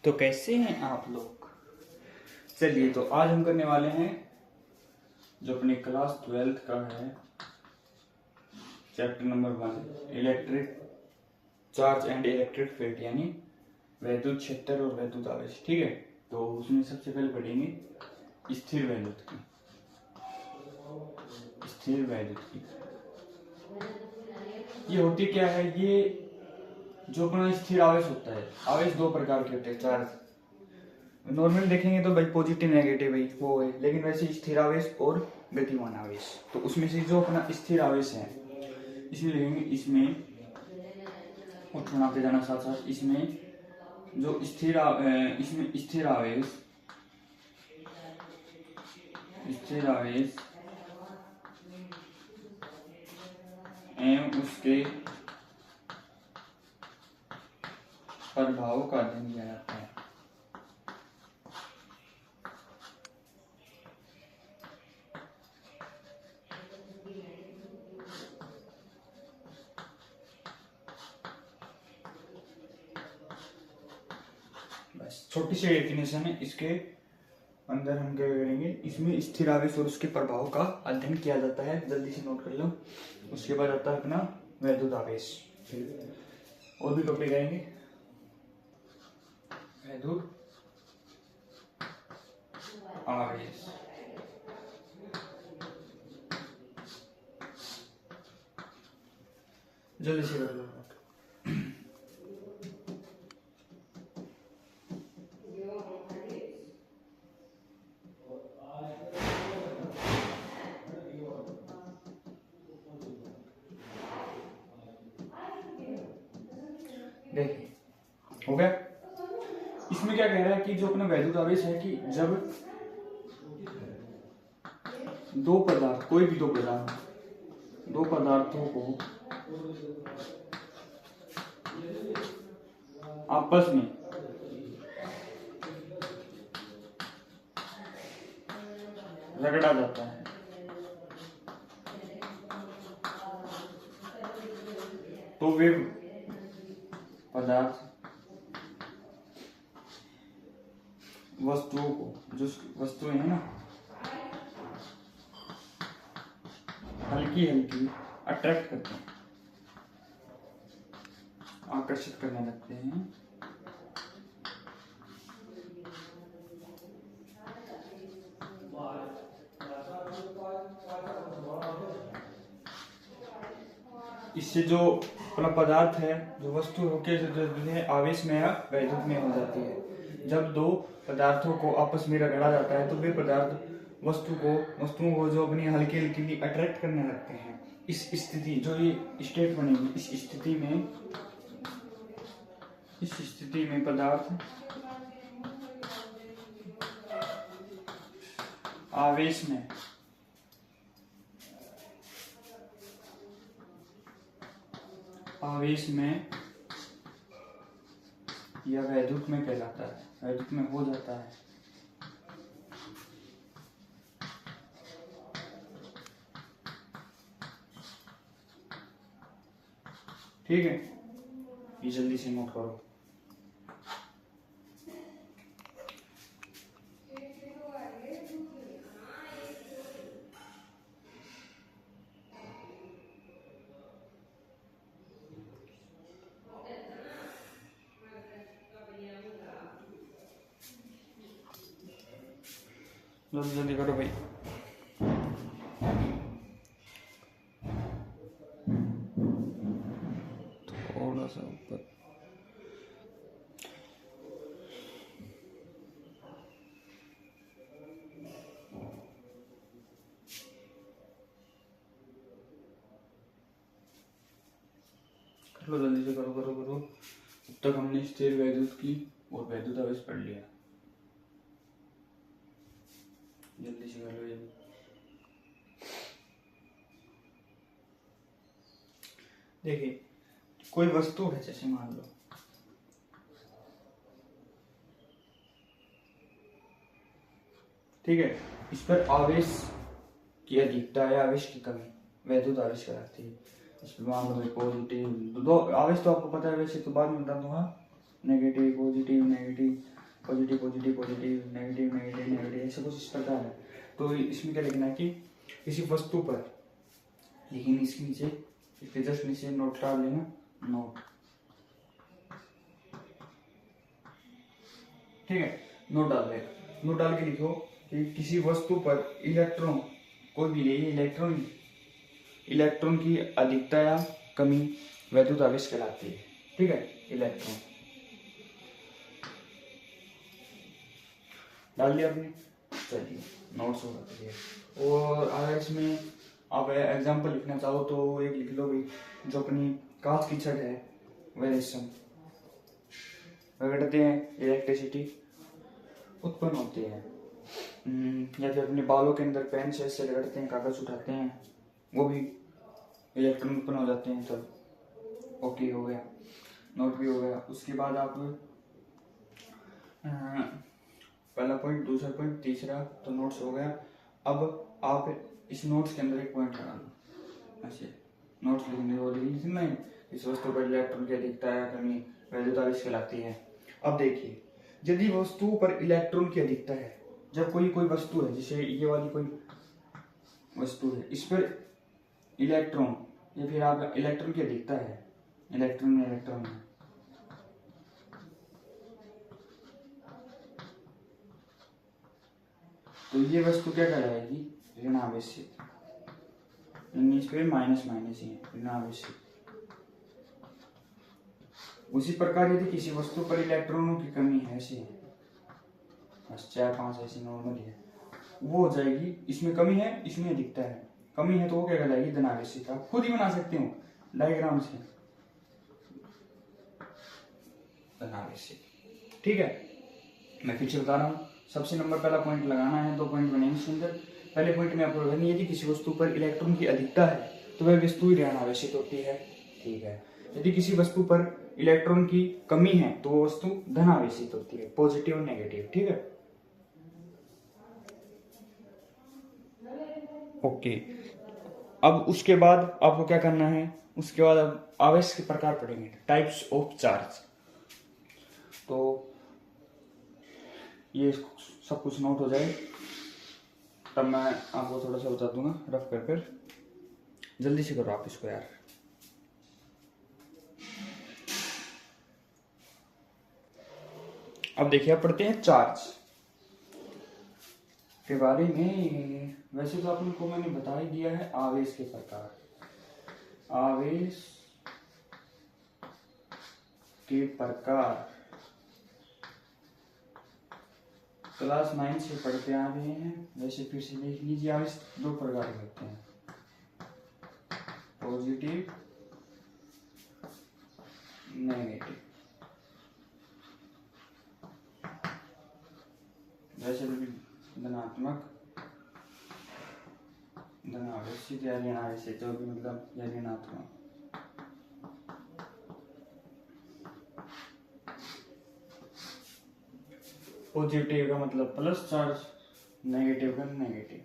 तो कैसे हैं आप लोग। चलिए, तो आज हम करने वाले हैं जो अपने क्लास 12th का है chapter number 1 electric charge and electric field, यानी वैद्युत क्षेत्र और वैद्युत आवेश। ठीक है, तो उसमें सबसे पहले पढ़ेंगे स्थिर वैद्युत की। स्थिर वैद्युत की ये होती क्या है, ये जो अपना स्थिर आवेश होता है, आवेश दो प्रकार के होते हैं। चार्ज नॉर्मल देखेंगे तो भाई पॉजिटिव नेगेटिव भाई वो है, लेकिन वैसे स्थिर आवेश और गतिमान आवेश, तो उसमें से जो अपना स्थिर आवेश है इसमें लिखेंगे, इसमें उठना पे जाना साथ साथ, इसमें जो इसमें स्थिर आवेश एवं उसके प्रभाव का अध्ययन किया जाता है। बस छोटी सी डेफिनेशन है, इसके अंदर हम क्या करेंगे, इसमें स्थिर आवेश और उसके प्रभाव का अध्ययन किया जाता है। जल्दी से नोट कर लो। उसके बाद आता है अपना वैद्युत आवेश, और भी टॉपिक आएंगे। वैद्युत आवेश जल्दी से कर लो। देखिए, हो गया। इसमें क्या कह रहा है कि जो अपना वैद्युत आवेश है कि जब दो पदार्थ, कोई भी दो पदार्थों को आपस में रगड़ा जाता है तो वे पदार्थ वस्तुओं को, जो वस्तुएं हैं ना, हल्की हल्की अट्रैक्ट करते हैं, आकर्षित करने लगते हैं। इससे जो अपना पदार्थ है, जो वस्तु होके जो आवेश में या वैद्युत में हो जाती है। जब दो पदार्थों को आपस में रगड़ा जाता है तो वे पदार्थ वस्तुओं को जो अपनी हल्की हल्की अट्रैक्ट करने लगते हैं। इस स्थिति, जो ये स्टेट बनेगी, इस स्थिति में पदार्थ आवेश में या वैद्युत में कहलाता है, वैद्युत में हो जाता है। ठीक है, ये जल्दी से नोट करो। जल्दी जल्दी करो भाई। थोड़ा सा ऊपर। कर लो, जल्दी से करो करो करो। अब तक हमने स्थिर वैद्युत की और वैद्युत आवेश पढ़ लिया। जल्दी से कर लो ये। देखिए, कोई वस्तु है, जैसे मान लो ठीक है, इस पर आवेश की अधिकता है, आवेश की कमी वैद्युत आवेश कहलाती है। इस पर मान लो पॉजिटिव, दो आवेश तो आपको पता है, वैसे तो बाद में बता दूंगा, negative positive negative. Positive positive positive, negative negative negative, ऐसे कुछ इस प्रकार है। तो इसमें क्या लिखना है कि किसी वस्तु पर, लेकिन इसके नीचे, इसके जस्ट नीचे नोट डाल लेना, नोट, ठीक है, नोट डाल देगा। नोट डाल के लिखो कि किसी वस्तु पर इलेक्ट्रॉन, कोई भी ले, इलेक्ट्रॉन की अधिकता या कमी वैद्युत आवेश कहलाती है, ठीक है। इलेक्ट्रॉन डाल दिया आपने, चलिए नोट्स हो जाती है। और अगर इसमें आप एग्जाम्पल लिखना चाहो तो एक लिख लो भाई, जो अपनी कांच की छड़ है, वह रेशम रगड़ते हैं, इलेक्ट्रिसिटी उत्पन्न होती है। या फिर अपने बालों के अंदर पेन से ऐसे रगड़ते हैं, कागज उठाते हैं, वो भी इलेक्ट्रॉन उत्पन्न हो जाते हैं। तब ओके हो गया, नोट भी हो गया। उसके बाद आप पहला पॉइंट, दूसरा पॉइंट, तीसरा, तो नोट्स हो गया। अब आप इस नोट्स के अंदर एक पॉइंट लगा लो, ऐसे नोट्स लिखने वो लिखना है, इस वस्तु पर इलेक्ट्रॉन की अधिकता या कमी वैद्युत आवेश कहलाती है। अब देखिए, यदि वस्तु पर इलेक्ट्रॉन की अधिकता है, जब कोई वस्तु है, जैसे ये वाली कोई वस्तु है, इस पर इलेक्ट्रॉन या फिर आप इलेक्ट्रॉन की अधिकता है, इलेक्ट्रॉन है, तो ये वस्तु क्या कहलाएगी, ऋण आवेशित, इस पे माइनस माइनस ही है, ऋण आवेशित। उसी प्रकार यदि किसी वस्तु पर इलेक्ट्रॉनों की कमी है, ऐसी है, बस 4-5 ऐसी नॉर्मल है, वो हो जाएगी, इसमें कमी है, इसमें अधिकता है, कमी है तो वो क्या कहलाएगी, धनावेशित। आप खुद ही बना सकते हो डायग्राम से, धनावेशित, ठीक है। मैं फिर से बता रहा हूँ, सबसे नंबर पहला पॉइंट लगाना है, 2 पॉइंट बनेंगे सुंदर। पहले पॉइंट में आपको लगानी है, यदि किसी वस्तु पर इलेक्ट्रॉन की अधिकता है तो वह वस्तु ही ऋण आवेशित होती है, ठीक है। यदि किसी वस्तु पर इलेक्ट्रॉन की कमी है तो वो वस्तु धन आवेशित होती है, पॉजिटिव और नेगेटिव, ठीक है। ओके, अब उसके बाद आपको क्या करना है, उसके बाद अब आवेश के प्रकार पढ़ेंगे, टाइप्स ऑफ चार्ज। तो ये सब कुछ नोट हो जाए, तब मैं आपको थोड़ा सा बता दूंगा रफ कर जल्दी से करो आप इसको यार। अब देखिए, आप पढ़ते हैं चार्ज के बारे में। वैसे तो आपको मैंने बता ही दिया है आवेश के प्रकार, आवेश के प्रकार क्लास 9 से पढ़ते आ रहे हैं। वैसे फिर से देख लीजिए, आवेश 2 प्रकार के होते हैं, पॉजिटिव, नेगेटिव। वैसे धनात्मक, धनावेशित या ऋणावेशित, जो भी मतलब, या ऋणात्मक। पॉजिटिव का मतलब प्लस चार्ज, नेगेटिव का नेगेटिव,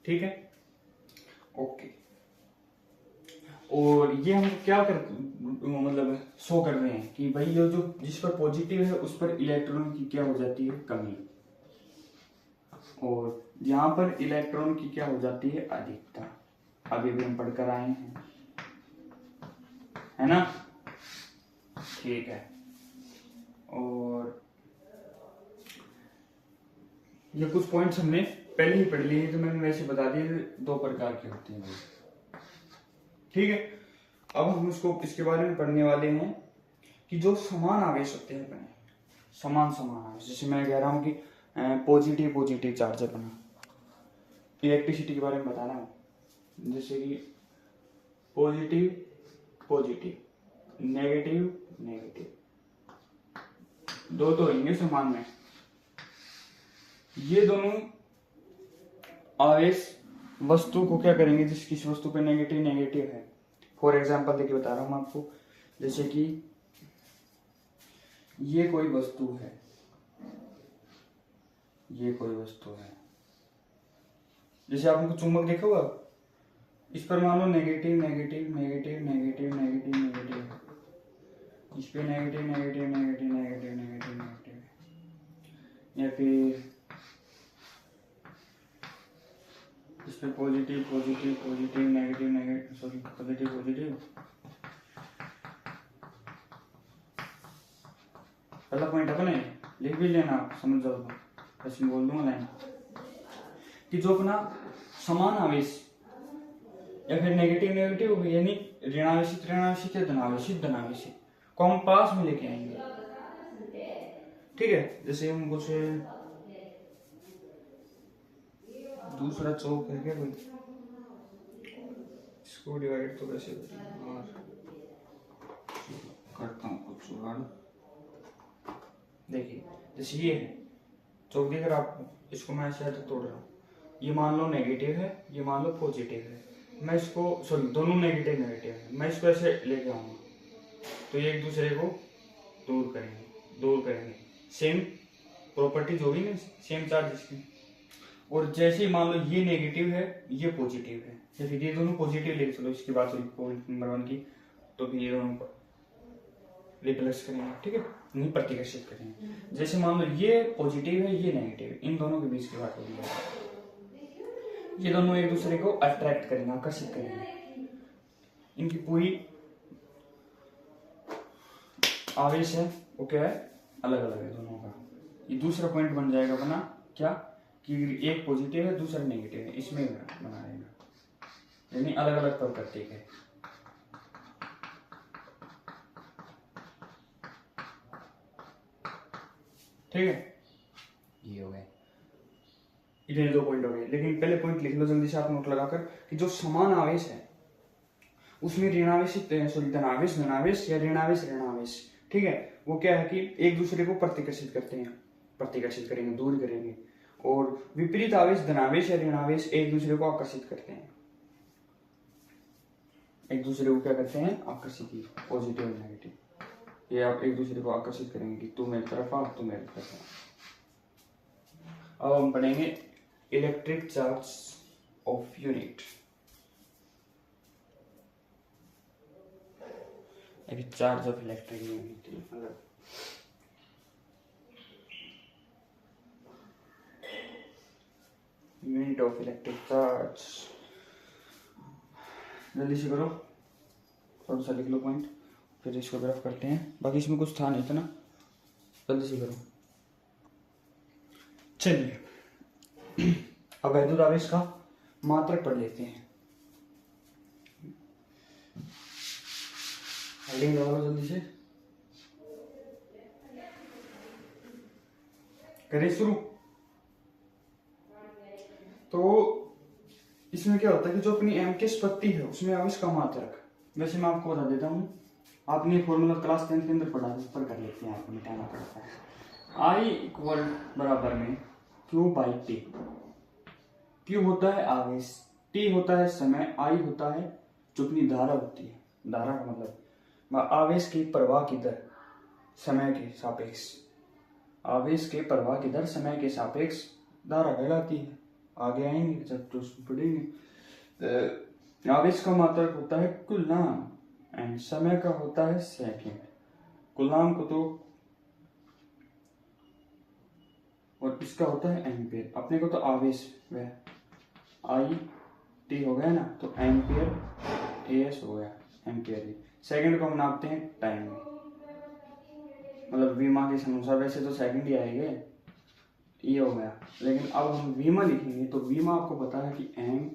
ठीक है। ओके, और ये हम क्या मतलब शो कर रहे हैं कि भाई ये जो जिस पर पॉजिटिव है उस पर इलेक्ट्रॉन की क्या हो जाती है, कमी, और यहाँ पर इलेक्ट्रॉन की क्या हो जाती है, अधिकता। अभी भी हम पढ़कर आए हैं, है ना, ठीक है। और ये कुछ पॉइंट्स हमने पहले ही पढ़ लिए हैं, तो मैंने वैसे बता दिए 2 प्रकार के होते हैं, ठीक है। अब हम इसके बारे में पढ़ने वाले हैं कि जो समान आवेश होते हैं अपने, समान आवेश, जैसे मैं कह रहा हूं कि पॉजिटिव चार्ज अपना, इलेक्ट्रिसिटी के बारे में बता रहा हूं, जैसे कि पॉजिटिव, नेगेटिव, 2 तो होंगे समान में। ये दोनों आवेश वस्तु को क्या करेंगे, जिस किसी वस्तु पे नेगेटिव है। फॉर एग्जाम्पल देखिए बता रहा हूं आपको, जैसे कि ये कोई वस्तु है, जैसे आपने चुंबक देखा होगा, इस पर मान लो नेगेटिव, इस पे नेगेटिव, या फिर इस पे positive positive positive negative negative, sorry positive positive. पहला पॉइंट अपने लिख भी लेना, आप समझ जाओ तो ऐसे बोल दूंगा लाइन कि जो अपना समान आवेश या फिर नेगेटिव नेगेटिव यानी ऋणावेशित ऋणावेशित या धनावेशित धनावेशित को हम पास में लेके आएंगे। ठीक है, जैसे हम कुछ दूसरा चौक है क्या कोई, इसको डिवाइड तो कैसे करें और करता हूँ कुछ जुगाड़। देखिए जैसे ये है चौक दिख रहा आपको, इसको मैं ऐसे तोड़ रहा हूँ, ये मान लो नेगेटिव है, ये मान लो पॉजिटिव है, मैं इसको सॉरी दोनों नेगेटिव नेगेटिव है, मैं इसको ऐसे लेके आऊंगा तो ये एक दूसरे को दूर करेंगे सेम प्रॉपर्टीज होगी ना, सेम चार्ज इसकी। और जैसे ही मान लो ये नेगेटिव है ये पॉजिटिव है, या फिर ये दोनों पॉजिटिव लेके चलो, इसकी बात हुई पॉइंट नंबर 1 की, तो फिर ये दोनों रिप्लेस करेंगे। ठीक है, नहीं प्रतिकर्षित करेंगे। जैसे मान लो ये पॉजिटिव है ये नेगेटिव है, इन दोनों के बीच की बात होगी, ये दोनों एक दूसरे को अट्रैक्ट करेंगे, आकर्षित करेंगे, इनकी पूरी आवेश है वो क्या है, अलग अलग है दोनों का। ये दूसरा पॉइंट बन जाएगा अपना क्या कि एक पॉजिटिव है दूसरा नेगेटिव है, इसमें बना रहेगा, यानी अलग अलग प्रकृति है। ठीक है, ये हो गए, इतने 2 पॉइंट हो गए। लेकिन पहले पॉइंट लिख लो जल्दी से आप नोट लगाकर कि जो समान आवेश है उसमें ऋणावेशित सॉरी धनावेश धनावेश या ऋणावेश ऋणावेश, ठीक है, वो क्या है कि एक दूसरे को प्रतिकर्षित करते हैं, प्रतिकर्षित करेंगे, दूर करेंगे। और विपरीत आवेश धनावेश या ऋणावेश एक दूसरे को आकर्षित करते हैं, एक दूसरे को क्या करते हैं, आकर्षित, पॉजिटिव और नेगेटिव, ये आप एक दूसरे को आकर्षित करेंगे कि तू मेरी तरफ आ, तू मेरी तरफ आ। अब हम पढ़ेंगे electric charge of unit. Charge of electric unit मतलब यूनिट ऑफ इलेक्ट्रिक चार्ज। जल्दी से करो, थोड़ा सा लिख लो पॉइंट, फिर इसको ग्राफ करते हैं। बाकी इसमें कुछ था नहीं था ना, जल्दी से करो। चलिए अब वैद्युत आवेश का मात्रक पढ़ लेते हैं। हेडिंग लगा लो जल्दी से, करें शुरू। तो इसमें क्या होता है कि जो अपनी एम की स्पत्ति है उसमें आवेश का मात्रक, वैसे मैं आपको बता देता हूँ, आपने फॉर्मूला क्लास 10 के अंदर पढ़ा है, ऊपर कर लेते हैं, आपको मिटाना पड़ता है। आई इक्वल बराबर में क्यू बाई टी। क्यू होता है आवेश, टी होता है समय, आई होता है जो अपनी धारा होती है, धारा का मतलब आवेश की प्रवाह की दर समय के सापेक्ष, आवेश के प्रवाह की दर समय के सापेक्ष धारा कहलाती है। आगे आएंगे जब तो पढ़ेंगे। आवेश का मात्रक होता है कूलम्ब एंड समय का होता है सेकंड। कूलम्ब को तो और इसका होता है एम्पियर। अपने को तो आवेश वह आई टी हो गया ना, तो एम्पियर एस हो गया, एम्पियर। सेकंड को हम नापते हैं टाइम में, मतलब वीमा के अनुसार, वैसे तो सेकंड ही आएंगे, ये हो गया। लेकिन अब हम वीमा लिखेंगे तो वीमा आपको पता है कि एम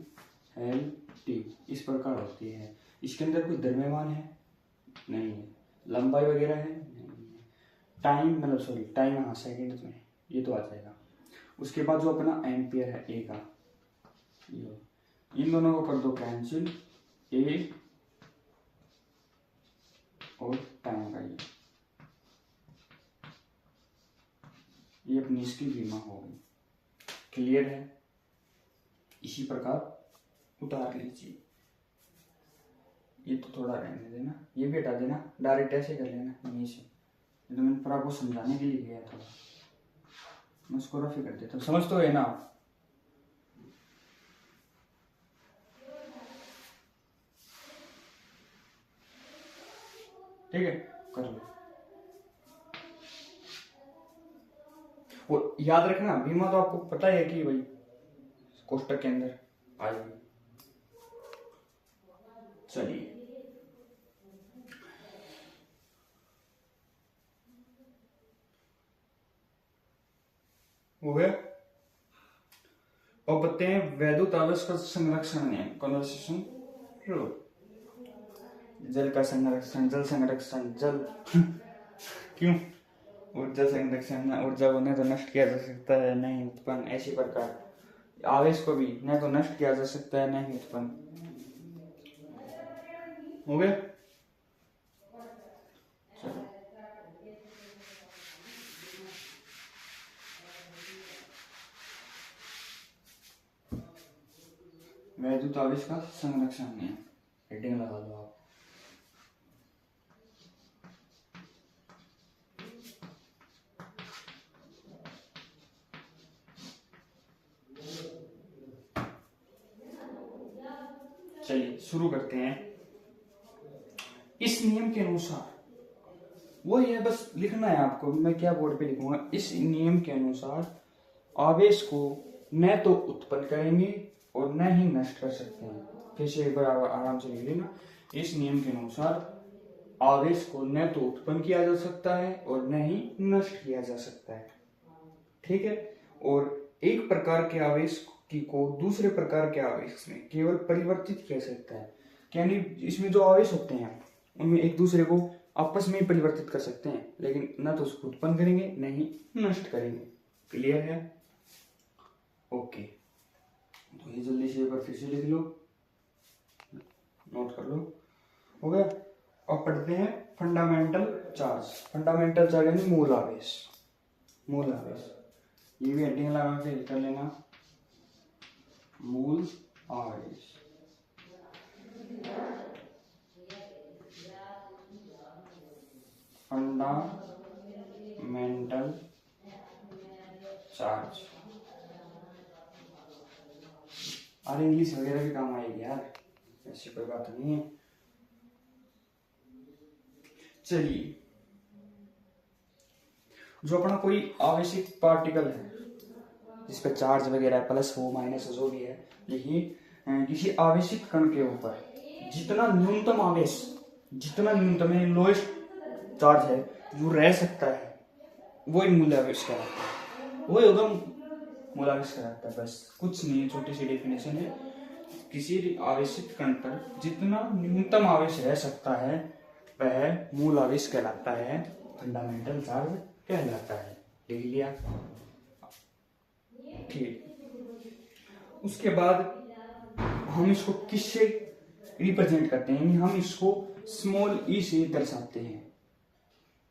एल टी इस प्रकार होती है। इसके अंदर कोई द्रव्यमान है नहीं है, लंबाई वगैरह है नहीं है, टाइम मतलब सॉरी टाइम हाँ सेकंड में, ये तो आ जाएगा। उसके बाद जो अपना एम्पियर है ए का, ये इन दोनों को कर दो कैंसिल, ए और टाइम का ये अपनी इसकी बीमा होगी। क्लियर है? इसी प्रकार उतार लीजिए। ये तो थोड़ा रहने देना, ये भी हटा देना, डायरेक्ट ऐसे कर लेना यहीं से, तो मैंने पर आपको समझाने के लिए गया थोड़ा, मैं उसको रफ ही कर देता हूँ, समझ तो है ना आप? ठीक है, कर लो। वो याद रखना, बीमा तो आपको पता ही है कि भाई कोष्टक के अंदर आएगी। चलिए हो गया। और बताते हैं वैद्युत आवेश का संरक्षण नियम, कन्वर्सेशन रूल। जल का संरक्षण, जल संरक्षण, जल क्यों? ऊर्जा संरक्षण, ऊर्जा को न तो नष्ट किया जा सकता है न ही उत्पन्न, ऐसी प्रकार आवेश को भी न तो नष्ट किया जा सकता है न ही उत्पन्न। हो गया। वैद्युत आवेश का संरक्षण नियम, हेडिंग लगा दो आप। चलिए शुरू करते हैं। इस नियम के अनुसार, वही है, बस लिखना है आपको, मैं क्या बोर्ड पे लिखूंगा। इस नियम के अनुसार आवेश को न तो उत्पन्न करेंगे और न ही नष्ट कर सकते हैं। फिर से एक बार आराम से लिख लेना। इस नियम के अनुसार आवेश को न तो उत्पन्न किया जा सकता है और न ही नष्ट किया जा सकता है, ठीक है। और एक प्रकार के आवेश को दूसरे प्रकार के आवेश में केवल परिवर्तित किया जा सकता है। यानी इसमें जो आवेश होते हैं उनमें एक दूसरे को आपस में ही परिवर्तित कर सकते हैं, लेकिन न तो उसको उत्पन्न करेंगे न ही नष्ट करेंगे। क्लियर है? ओके, तो ये जल्दी से एक बार फिर से लिख लो, नोट कर लो। हो गया। अब पढ़ते हैं फंडामेंटल चार्ज। फंडामेंटल चार्ज यानी मूल आवेश। मूल आवेश, ये भी हेडिंग लगा के कर लेना। मूल आवेश, फंडामेंटल चार्ज। अरे इंग्लिश वगैरह भी काम आएगी यार, ऐसी कोई बात नहीं है। चलिए, जो अपना कोई आवेशित पार्टिकल है जिसपे चार्ज वगैरह प्लस हो माइनस हो जो भी है, देखिए किसी आवेशित कण के ऊपर जितना न्यूनतम आवेश, जितना न्यूनतम लोएस्ट चार्ज है जो रह सकता है, वो मूल आवेश कहलाता है। वो होगा मूल आवेश कहलाता है। बस कुछ नहीं, छोटी सी डेफिनेशन है। किसी आवेशित कण पर जितना न्यूनतम आवेश रह सकता है वह मूल आवेश कहलाता है, फंडामेंटल चार्ज कहलाता है। लिख लिया? ठीक। उसके बाद हम इसको किससे रिप्रेजेंट करते हैं, हम इसको स्मॉल ई से दर्शाते हैं।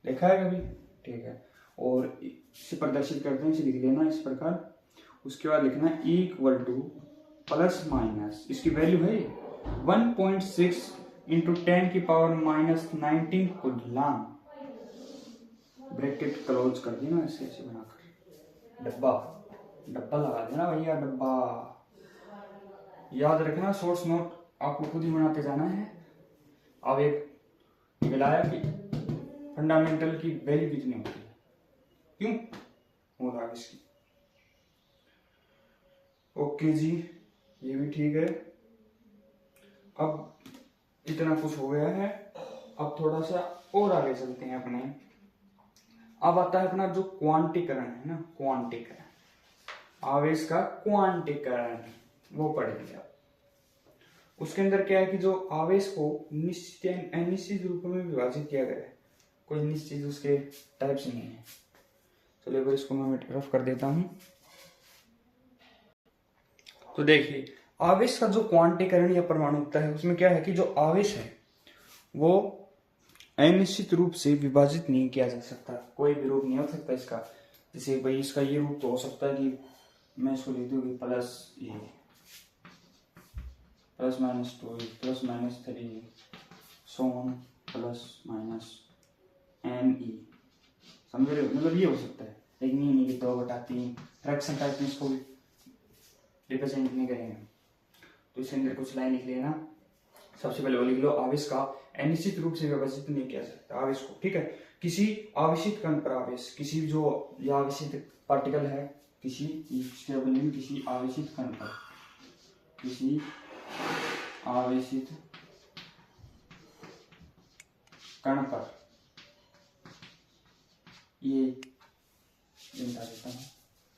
देखा है कभी? ठीक है। और इसे प्रदर्शित करते हैं, इसे लिख लेना इस प्रकार। उसके बाद लिखना E equal two plus minus, इसकी वैल्यू है 1.6 इंटू 10 की power minus 19 coulomb. Bracket close कर देना ऐसे ऐसे बनाकर। डब्बा डब्बा लगा देना भैया, डब्बा। याद रखना, सोर्स नोट आपको खुद ही बनाते जाना है। अब एक मिलाया कि फंडामेंटल की वैल्यू कितनी होती है, क्यों होगा इसकी। ओके जी, ये भी ठीक है। अब इतना कुछ हो गया है, अब थोड़ा सा और आगे चलते हैं अपने। अब आता है अपना जो क्वांटीकरण है ना, क्वांटीकरण, आवेश का क्वांटीकरण, वो पढ़ेंगे आप। उसके अंदर क्या है कि जो आवेश को निश्चित अनिश्चित रूप में विभाजित किया गया है, कोई निश्चित उसके टाइप्स नहीं है। चलिए फिर इसको मैं रफ कर देता हूं। तो देखिए, आवेश का जो क्वांटीकरण या परमाणुकता है, उसमें क्या है कि जो आवेश है वो अनिश्चित रूप से विभाजित नहीं किया जा सकता। कोई भी रूप नहीं हो सकता इसका। जैसे भाई इसका ये रूप तो हो सकता है कि मैं इसको लिख दूंगी प्लस ये प्लस माइनस 2 प्लस माइनस 3 सोन प्लस माइनस एन ई, समझ रहे हो? मतलब ये हो सकता है, लेकिन ये नहीं कि 2/3 फ्रैक्शन टाइप में इसको रिप्रेजेंट नहीं करेंगे। तो इसके अंदर कुछ लाइन लिख लेना। सबसे पहले वो लिख लो, आवेश का अनिश्चित रूप से विभाजित नहीं किया सकता आवेश को, ठीक है। किसी आवेशित कण पर आवेश, किसी जो यह आवेशित पार्टिकल है, किसी किसी आवेशित कण पर, किसी आवेशित कण पर, ये बता देता हूँ,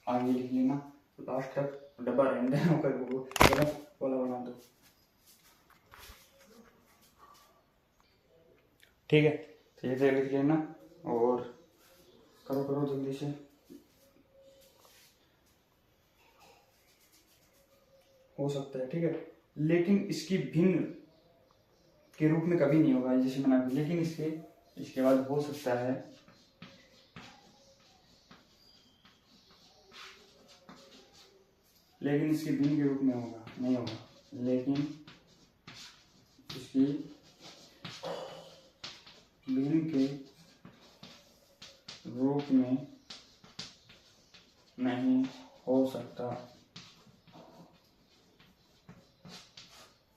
आगे लिख लेना लास्ट तक, डब्बा रहने देना कर बोला बना दो। ठीक है, तो ये लिख लेना और करो करो जल्दी से। हो सकता है, ठीक है, लेकिन इसकी भिन्न के रूप में कभी नहीं होगा जैसे मैंने, लेकिन इसके बाद हो सकता है लेकिन इसके भिन्न के रूप में होगा, नहीं होगा, लेकिन इसकी भिन्न के रूप में नहीं हो सकता।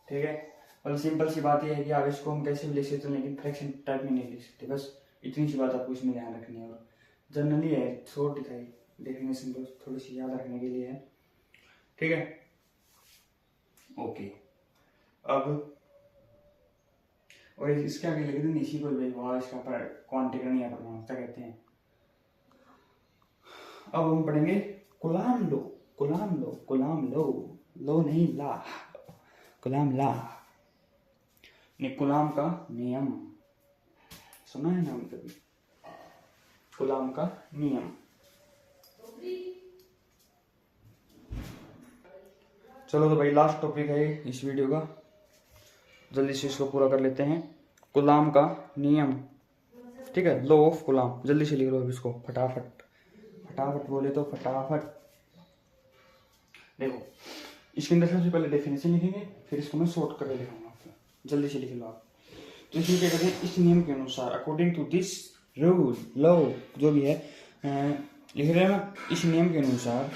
ठीक है, और सिंपल सी बात यह है कि आवेश को हम कैसे भी लिख सकते हैं, लेकिन फ्रैक्शन टाइप में नहीं लिख सकते। बस इतनी सी बात आपको इसमें ध्यान रखनी है। और जनरली है शॉर्ट दिखाई डेफिनेशन को थोड़ी सी याद रखने के लिए है। ठीक है, ओके। अब और इसके आगे लिख दें इसी को इसका पर क्वांटिकरण या परमाणुता कहते हैं। अब हम पढ़ेंगे कूलाम लो, कूलाम लो, कूलाम लो, लो नहीं ला, कूलाम ला, कूलाम का नियम सुना है ना कभी? कूलाम का नियम। चलो तो भाई लास्ट टॉपिक है इस वीडियो का, जल्दी से इसको पूरा कर लेते हैं। कूलाम का नियम, ठीक है, लॉ ऑफ कूलाम। जल्दी से लिख लो अब इसको फटाफट, फटाफट बोले तो फटाफट। देखो इसके अंदर सबसे पहले डेफिनेशन लिखेंगे, फिर इसको मैं शॉर्ट करके लिखूंगा आपको। जल्दी से लिख लो आप। तो इसमें क्या कहते हैं, इस नियम के अनुसार, according to this rule, law जो भी है लिख रहे हैं ना, इस नियम के अनुसार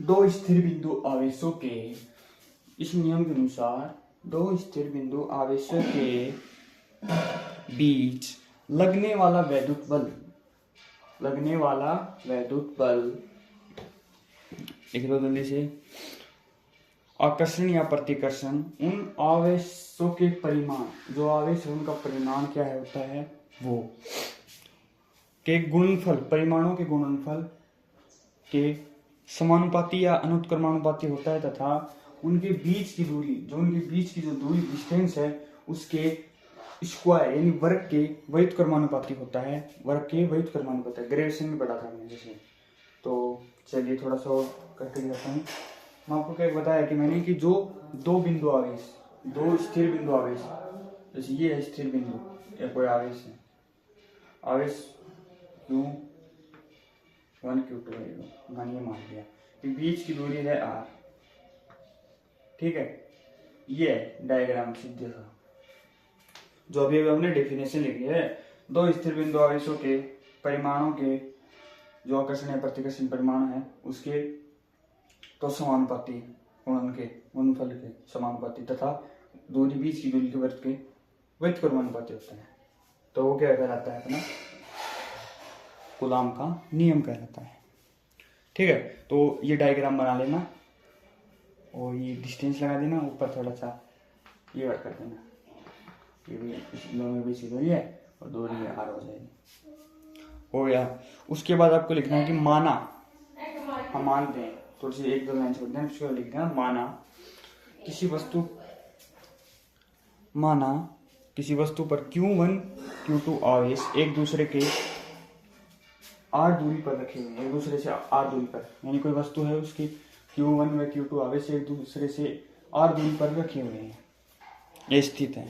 दो स्थिर बिंदु आवेशों के, इस नियम के अनुसार दो स्थिर बिंदु आवेशों के बीच लगने वाला वैद्युत बल, लगने वाला वैद्युत बल, लिख लो जल्दी से, आकर्षण या प्रतिकर्षण, उन आवेशों के परिमाण, जो आवेश है उनका परिमाण क्या है होता है, वो के गुणनफल, परिमाणों के गुणनफल के समानुपाती या अनुत्क्रमानुपाती होता है, तथा उनके बीच की दूरी, जो उनके बीच की जो दूरी डिस्टेंस है उसके स्क्वायर यानी वर्ग के व्युत्क्रमानुपाती होता है, वर्ग के व्युत्क्रमानुपाती। ग्रेजुएशन में पढ़ा था हमने जैसे। तो चलिए थोड़ा सा करके दिखाता हूँ। मैं आपको क्या बताया कि मैंने कि जो दो बिंदु आवेश, दो स्थिर बिंदु आवेश, जैसे ये है स्थिर बिंदु या कोई आवेश है, आवेश Q1 Q2 है, मैंने मान लिया कि बीच की दूरी है R। ठीक है, ये डायग्राम सीधे सा जो अभी हमने डेफिनेशन लिखी है, दो स्थिर बिंदु आवेशों के परिमाणों के जो आकर्षण या प्रतिकर्षण परिमाण है उसके तो समानुपाती, उनके गुणनफल के समानुपाती, तथा दूरी बीच की दूरी के वर्ग के व्युत्क्रमानुपाती होता है। तो वो क्या कहलाता है अपना, कूलाम का नियम कहलाता है। ठीक है, तो ये डायग्राम बना लेना और ये डिस्टेंस लगा देना, ऊपर थोड़ा सा ये वर्क कर देना, ये भी दोनों बीच की दूरी है और दूरी आर हो जाएगी, हो गया। उसके बाद आपको लिखना है कि माना, हम मानते हैं, थोड़ी सी एक दो लाइन छोड़ दें, उसको लिख देना, माना किसी वस्तु पर Q1 Q2 आवेश एक दूसरे के R दूरी पर रखे हुए हैं, एक दूसरे से R दूरी पर, यानी कोई वस्तु है उसकी Q1 व Q2 आवेश एक दूसरे से R दूरी पर रखे हुए हैं, ये स्थित है।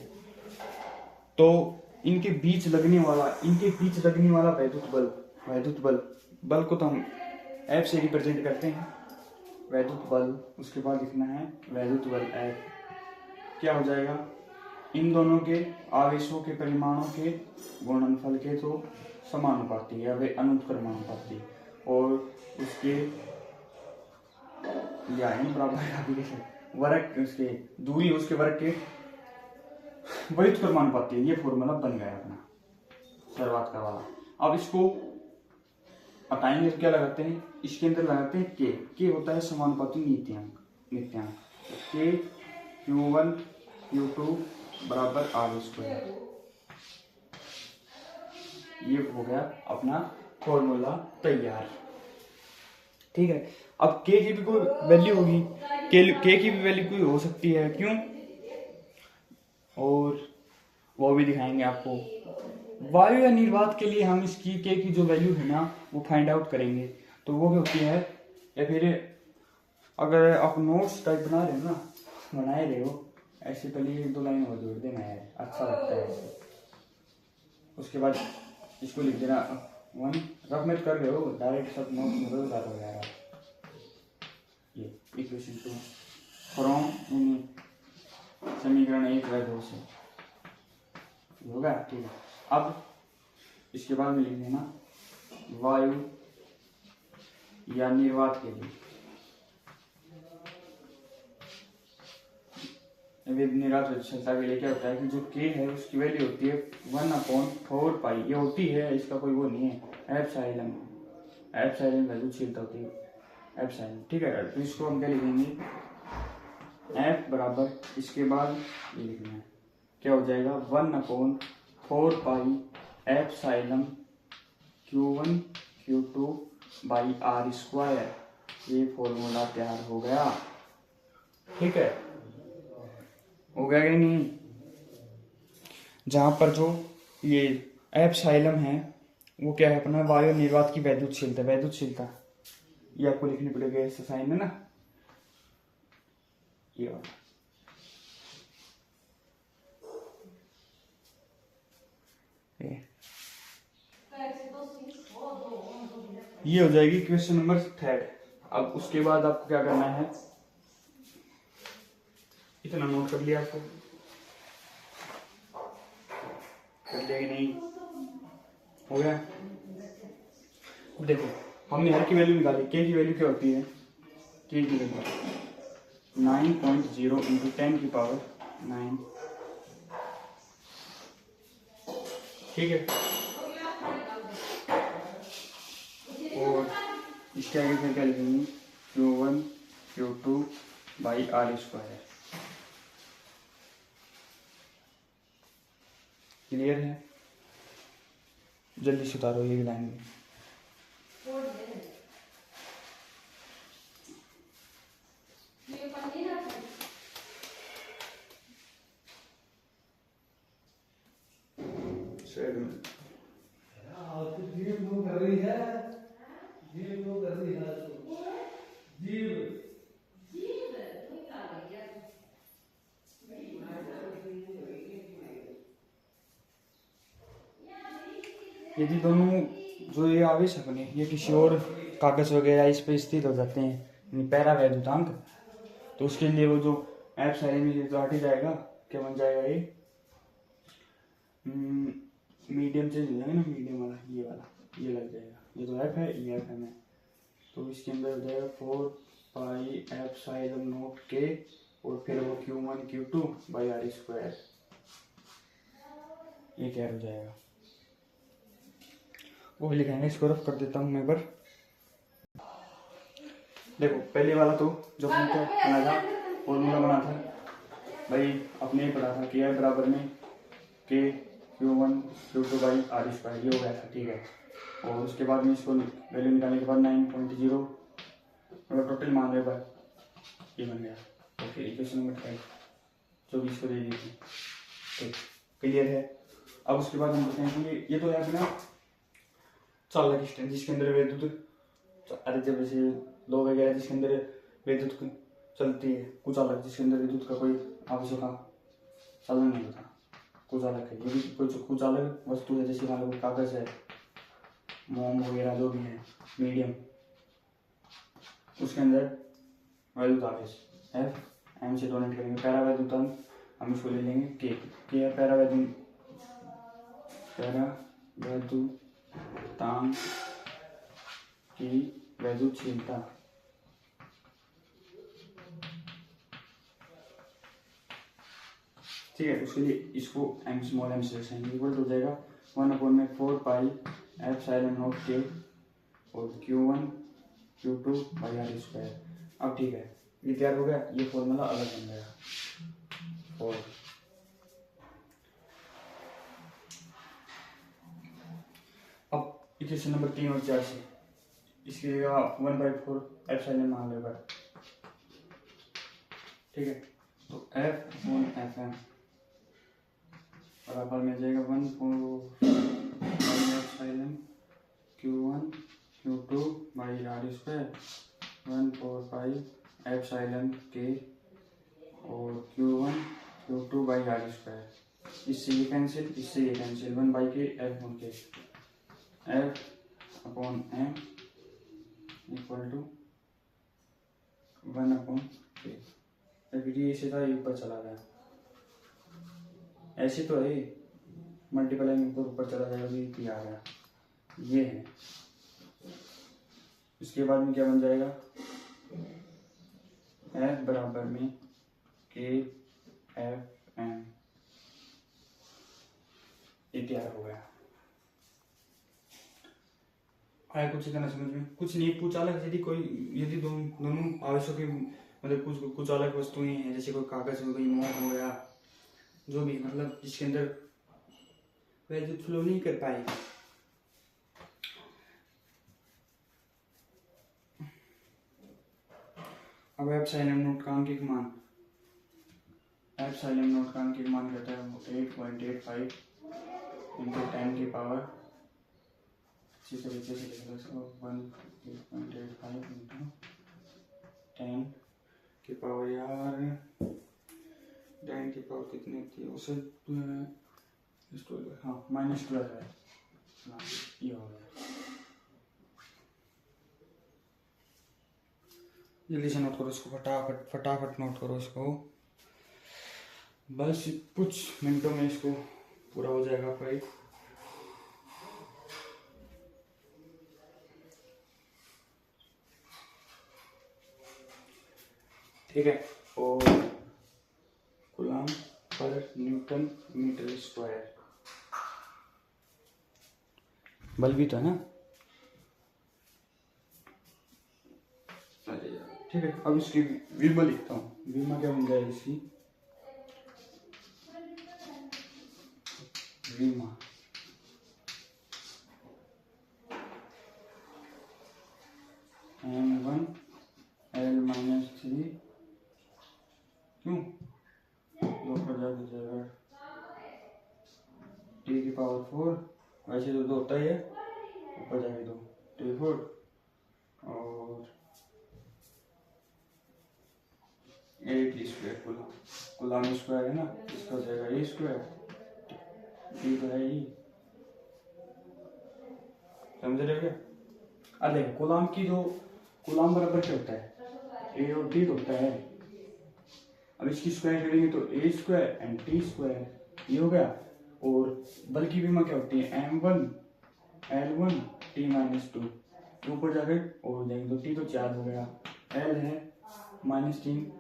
तो इनके बीच लगने वाला वैद्युत बल को तो हम F से रिप्रेजेंट करते हैं, वैद्युत बल। उसके बाद लिखना है वैद्युत बल F क्या हो जाएगा, इन दोनों के आवेशों के परिमाणों के गुणनफल के तो समानुपाती या वे अनुत्क्रमानुपाती, और उसके बराबर वर्ग, उसके दूरी उसके वर्ग के व्युत्क्रमानुपाती। ये फॉर्मूला बन गया अपना। शुरुआत का वाला। अब इसको हटाएंगे तो क्या लगाते हैं, इसके अंदर लगाते हैं के होता है समानुपाती नित्यांक के Q1 Q2 बराबर आर स्क्वायर। ये हो गया अपना फॉर्मूला तैयार। ठीक है, अब के की भी कोई वैल्यू होगी, के की भी वैल्यू कोई हो सकती है, क्यों, और वो भी दिखाएंगे आपको। वायु या निर्वात के लिए हम इसकी के की जो वैल्यू है ना वो फाइंड आउट करेंगे। तो वो क्या होती है, या फिर अगर आप नोट्स टाइप बना रहे हो ना, बनाए रहे हो ऐसे, पहले 1-2 लाइन और जोड़ देना है, अच्छा लगता है ऐसे। उसके बाद इसको लिख देना 1, रफ में कर रहे हो डायरेक्ट सब नोट में बदल जाता हो यार। ये इक्वेशन 2 फ्रॉम समीकरण 1 व 2 से होगा। ठीक है, अब इसके बाद में लिख देना वायु या निर्वात के लिए, निर्वात विशेषता के लिए क्या होता है कि जो के है उसकी वैल्यू होती है 1/4 पाई। ये होती है, इसका कोई वो नहीं है, एप्सिलॉन वैल्यूशीलता होती है एप्सिलॉन। ठीक है, तो इसको हम क्या लिखेंगे, एफ बराबर, इसके बाद ये लिखना है क्या हो जाएगा 1/4 pi epsilon Q1 Q2 by R square. ये फॉर्मूला तैयार हो गया। ठीक है, हो गया कि नहीं। जहां पर जो ये एप्सिलॉन है वो क्या है अपना वायु निर्वात की वैद्युतशीलता ये आपको लिखनी पड़ेगी, ऐसा साइन है ना, ये वाला। ये हो जाएगी क्वेश्चन नंबर 3। अब उसके बाद आपको क्या करना है, इतना नोट कर लिया आपको, कर लिया कि नहीं, हो गया। अब देखो हमने हर की वैल्यू निकाली, के की वैल्यू क्या होती है, के की वैल्यू 9.0 इंटू 10 की पावर 9। ठीक है, और इसके आगे फिर क्या लिखेंगे Q1 Q2 by R square. Clear है, जल्दी सुधारो ये लाइन में। यदि दोनों जो ये आवेश अपने ये किसी और कागज वगैरह इस पे स्थित हो जाते हैं पैरा वैद्युतांक, तो उसके लिए वो जो एप्सिलॉन में तो हट ही जाएगा, क्या बन जाएगा ये मीडियम चेंज हो जाएगा ना, मीडियम वाला ये लग जाएगा, ये तो एफ है ये एफ है, तो इसके अंदर हो जाएगा 4 पाई एप्सिलॉन नॉट के और फिर वो Q1 Q2 by R square, ये क्या हो जाएगा वो भी लिखेंगे। इसको रफ कर देता हूँ मैं एक बार। देखो पहले वाला तो जो हमने क्या बना था, फॉर्मूला बना था भाई, अपने पढ़ा था कि एफ बराबर में के Q1 Q2 by R square, ये हो गया था। ठीक है, और उसके बाद में इसको वैल्यू निकालने के बाद 9.0 मतलब टोटल मान रहे बार ये बन गया। तो फिर इक्वेशन नंबर 5 जो भी इसको दे दी थी। ठीक, क्लियर है। अब उसके बाद हम बोलते हैं कि ये तो है अपना चालक स्टैंड जिसके अंदर विद्युत, अरे जब जैसे लो वगैरह जिसके अंदर विद्युत चलती है, कुचालक जिसके अंदर विद्युत का कोई आवश्यक चालन नहीं होता, कुचालक है। ये भी कोई कुचालक वस्तु है, जैसे मान लो कागज है, मोम वगैरह जो भी है मीडियम, उसके अंदर वैद्युत आवेश एफ एम से डोनेट करेंगे। पैरा वैद्युतांक हम इसको ले लेंगे के है पैरा वैद्युतांक की वैद्युतशीलता। ठीक है, उसके लिए इसको एम स्मॉल एम से इक्वल हो जाएगा 1/4 पाई एप्सिलॉन नॉट के और Q1 Q2 by R square. अब ठीक है, ये तैयार हो गया, ये फॉर्मूला अलग बन गया। और अब इक्वेशन नंबर 3 और 4 से इसकी जगह 1/4 एप्सिलॉन मान लेगा, ठीक है। तो F/FM बराबर में जाएगा 1/4 epsilon Q1 Q2 by R square 1/4 epsilon के और Q1 Q2 by R square. इससे ये कैंसिल, इससे ये cancel, 1/k F/k F/m equal to 1/k। फिर ये सीधा ऊपर चला गया, ऐसे तो है मल्टीप्लाई में ऊपर चला जाएगा, भी आ गया, ये है। इसके बाद में क्या बन जाएगा, F बराबर में K F/m, ये तैयार हो गया। आया कुछ इतना समझ में? कुछ नहीं पूछा अलग, यदि दोनों आवश्यक मतलब कुछ अलग वस्तुएं हैं, जैसे कोई कागज हो गई, मोम हो गया, जो भी मतलब जिसके अंदर वैल्यू फ्लो नहीं कर पाए, अब एप्सिलॉन नॉट का अंकित मान, एप्सिलॉन नॉट का अंकित मान कहता है 8.85 इंटू 10 की पावर, अच्छी तरीके से लिख लो इसको, 8.85 इंटू 10 की पावर, यार 10 की पावर कितनी होती है उसे, हाँ -12 है, ये हो गया। जल्दी से नोट करो इसको, फटाफट नोट करो इसको, बस कुछ मिनटों में इसको पूरा हो जाएगा आपका। ठीक है, और coulomb per Newton metre square बल भी तो है ना। ठीक है, अब इसकी विमा लिखता हूँ, विमा क्या बन जाएगी इसकी, विमा M1 L-3 क्यों 2 पर जाएगा T की पावर 4, वैसे तो 2 होता ही है, ऊपर जाके 2 T4 और 8 स्क्वायर कूलम स्क्वायर है ना, इसका जाएगा A स्क्वायर, T तो है ही, समझ रहे हो? अब देखो कूलम की जो कूलम बराबर क्या होता है, A और T होता है। अब इसकी स्क्वायर करेंगे तो A square and T square, ये हो गया। और बल की विमा क्या होती है, M1 L1 T-2, ऊपर जाकर और जाएंगे तो T तो 4 हो गया, L है -3,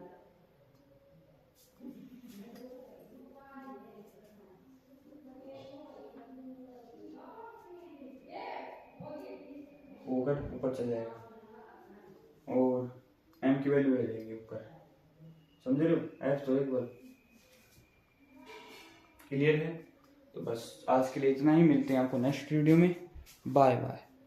होकर ऊपर चल जाएगा और M की वैल्यू ले लेंगे ऊपर, समझ रहे हो? F तो एक बल, क्लियर है? तो बस आज के लिए इतना ही, मिलते हैं आपको नेक्स्ट वीडियो में, बाय बाय।